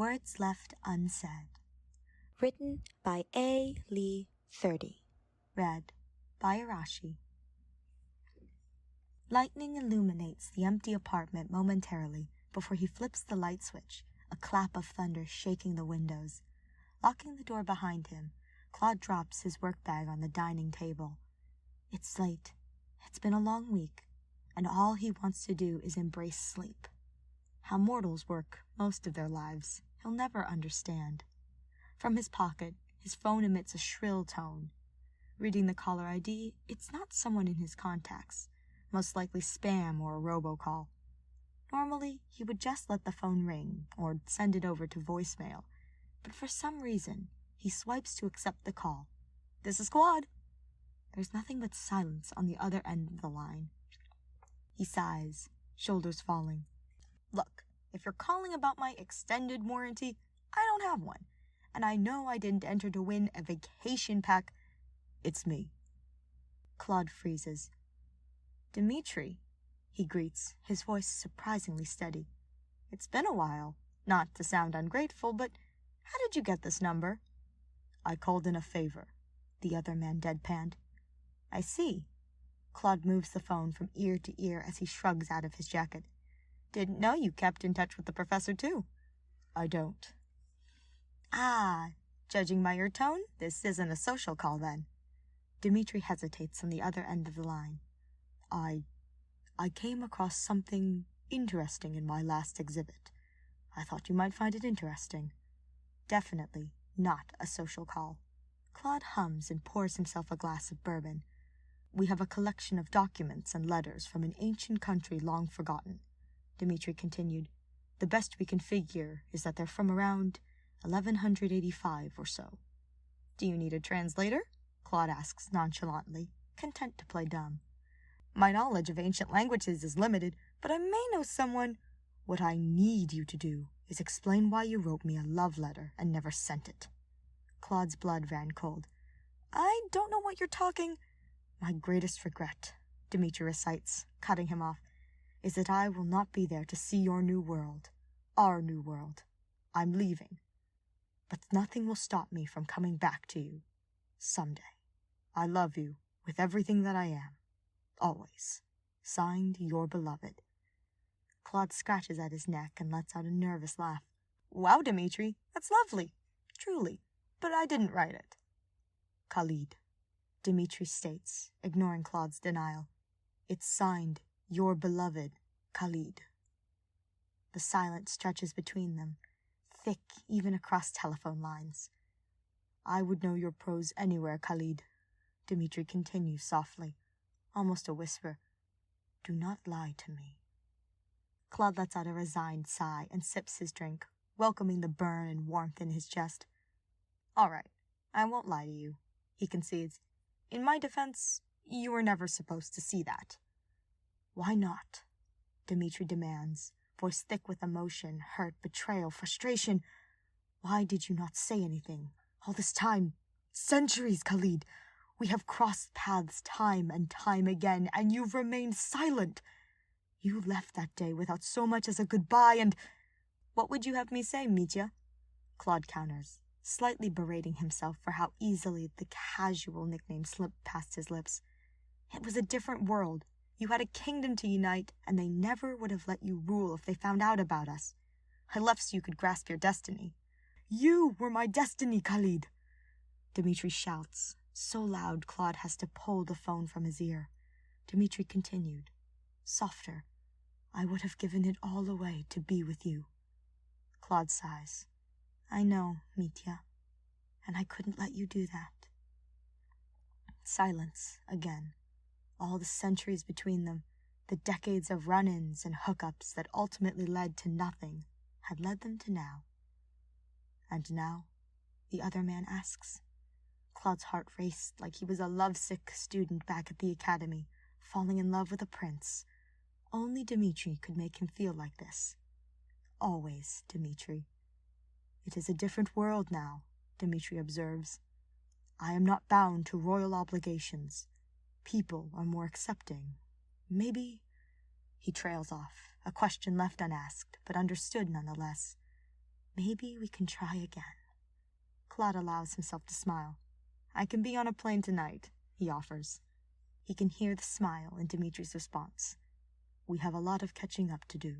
Words Left Unsaid. Written by FE3H. Read by Arashi. Lightning illuminates the empty apartment momentarily before he flips the light switch, a clap of thunder shaking the windows. Locking the door behind him, Claude drops his work bag on the dining table. It's late. It's been a long week, and all he wants to do is embrace sleep. How mortals work most of their lives, he'll never understand. From his pocket, his phone emits a shrill tone. Reading the caller ID, it's not someone in his contacts, most likely spam or a robocall. Normally, he would just let the phone ring or send it over to voicemail, but for some reason, he swipes to accept the call. "This is Claude." There's nothing but silence on the other end of the line. He sighs, shoulders falling. "Look, if you're calling about my extended warranty, I don't have one, and I know I didn't enter to win a vacation pack. It's me." Claude freezes. "Dimitri," he greets, his voice surprisingly steady. "It's been a while. Not to sound ungrateful, but how did you get this number?" "I called in a favor," the other man deadpanned. "I see." Claude moves the phone from ear to ear as he shrugs out of his jacket. "Didn't know you kept in touch with the professor, too." "I don't." "Ah, judging by your tone, this isn't a social call, then." Dimitri hesitates on the other end of the line. I came across something interesting in my last exhibit. I thought you might find it interesting." Definitely not a social call. Claude hums and pours himself a glass of bourbon. "We have a collection of documents and letters from an ancient country long forgotten," Dimitri continued. "The best we can figure is that they're from around 1185 or so." "Do you need a translator?" Claude asks nonchalantly, content to play dumb. "My knowledge of ancient languages is limited, but I may know someone." "What I need you to do is explain why you wrote me a love letter and never sent it." Claude's blood ran cold. "I don't know what you're talking—" "My greatest regret," Dimitri recites, cutting him off, "is that I will not be there to see your new world, our new world. I'm leaving. But nothing will stop me from coming back to you. Someday. I love you with everything that I am. Always. Signed, your beloved." Claude scratches at his neck and lets out a nervous laugh. "Wow, Dimitri, that's lovely. Truly. But I didn't write it." "Khalid," Dimitri states, ignoring Claude's denial. "It's signed, your beloved, Khalid." The silence stretches between them, thick even across telephone lines. "I would know your prose anywhere, Khalid," Dimitri continues softly, almost a whisper. "Do not lie to me." Claude lets out a resigned sigh and sips his drink, welcoming the burn and warmth in his chest. "All right, I won't lie to you," he concedes. "In my defense, you were never supposed to see that." "Why not?" Dimitri demands, voice thick with emotion, hurt, betrayal, frustration. "Why did you not say anything? All this time, centuries, Khalid. We have crossed paths time and time again, and you've remained silent. You left that day without so much as a goodbye, and—" "What would you have me say, Mitya?" Claude counters, slightly berating himself for how easily the casual nickname slipped past his lips. "It was a different world. You had a kingdom to unite, and they never would have let you rule if they found out about us. I left so you could grasp your destiny." "You were my destiny, Khalid!" Dimitri shouts, so loud Claude has to pull the phone from his ear. Dimitri continued, softer. "I would have given it all away to be with you." Claude sighs. "I know, Mitya, and I couldn't let you do that." Silence again. All the centuries between them, the decades of run-ins and hookups that ultimately led to nothing, had led them to now. "And now?" the other man asks. Claude's heart raced like he was a lovesick student back at the academy, falling in love with a prince. Only Dimitri could make him feel like this. Always Dimitri. "It is a different world now," Dimitri observes. "I am not bound to royal obligations. People are more accepting. Maybe—" He trails off, a question left unasked, but understood nonetheless. Maybe we can try again. Claude allows himself to smile. I can be on a plane tonight, he offers. He can hear the smile in Dimitri's response. We have a lot of catching up to do.